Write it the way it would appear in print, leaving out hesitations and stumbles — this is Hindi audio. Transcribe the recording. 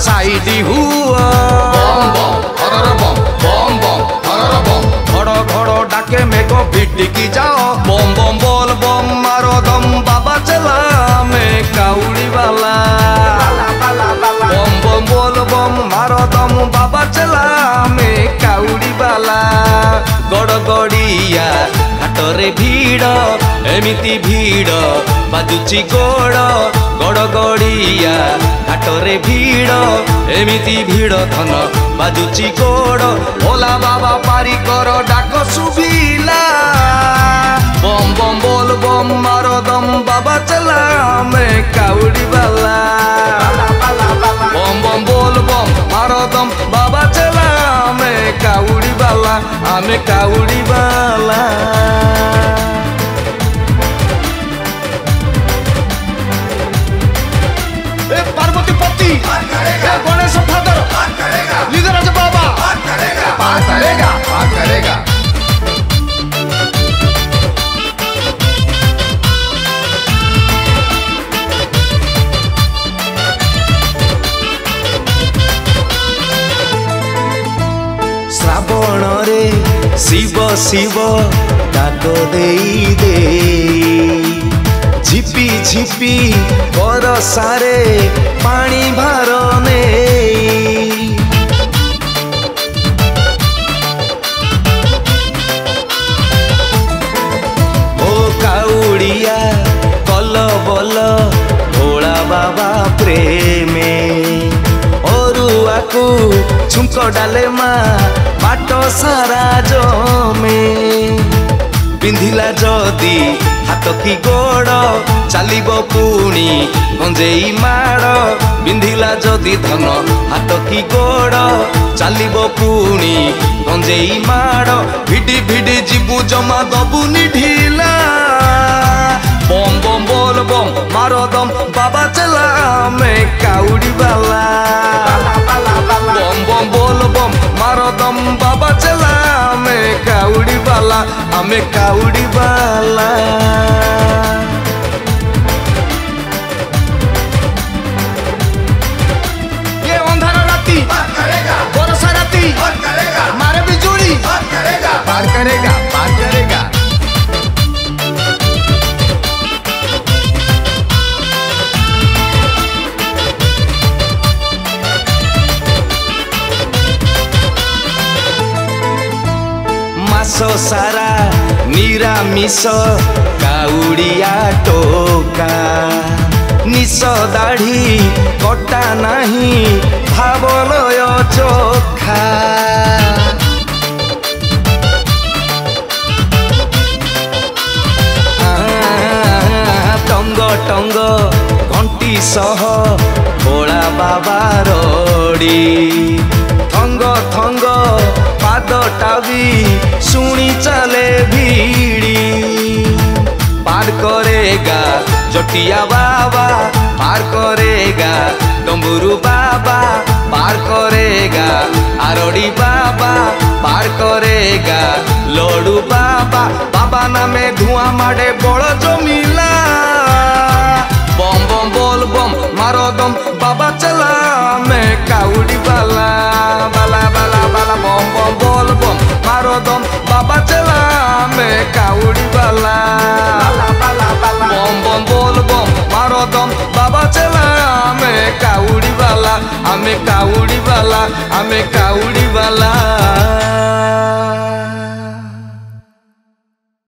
साइड हुआ घड़ घड़ डाके मेघो भिटिकी जाओ बम बम बोल बम मारो दम बाबा चला में काउड़ी वाला बम बम बोल बम मारो दम बाबा चला में काउड़ी वाला गड़गड़िया घाटरे भीड़ एमिति भीड़ बाजुची गोड़ गड़गड़िया घाटरे भीड़ एमिति भीड़ धन बाजुची गोड़ भोला बाबा पारी कर डाक सुबिला बम बम बोल बम मारो दम बाबा चला में काउड़ी वाला बम बम बोल बम मारो दम बाबा चला में काउड़ी वाला हमें काउड़ी वाला पार्वती पति गणेश फादर लिंगराज बाबा पार करेगा पार करेगा। श्रावण रे शिव शिव डाक देई दे झिपी झिपी बरसारे पानी भार ने ओ काउड़िया कल बल भोला बाबा प्रेमे अरुआ को छुंक डाले माँ बाटो सारा जमे पिंधिला जदी हाथ की गोड़ चलिब पुणी गंजेई माड़ पिंधिला जदी धन हाथ की गोड़ चलिब पुणी गंजेई माड़ भिडी भिडी जीवु जमा दबुनी ढीला बम बम बोल बम मारो दम बाबा चला में काउड़ी वाला बम बम बोल बम मारो दम बाबा चला में काउड़ी वाला हमें काउड़ी वाला ये अंधारा राती बरसा राती मारे बिजुली पार करेगा पार करेगा। मासो सारा निरामिष काउड़िया टोका निश दाढ़ी कटा नहीं भावलय चोखा टंग टंग घंटी सह भोला बाबा रोड़ी थंग थंग पाद टावी सुनी चले भीड़ी पार करेगा जटिया बाबा पार करेगा डम्बुरु बाबा पार करेगा आरोड़ी बाबा पार करेगा लडू बाबा बाबा नामे धुआं मारे बड़ जमिला बम बम बोल बम मारो दम बाबा चला में काउड़ी वाला बाला बाला बाला बम बम बोल बम मारो दम बाबा चला में काउड़ी वाला बम बम बोल बम मारो दम बाबा चला में काउड़ी वाला हमें काउड़ी वाला हमें काउड़ी वाला।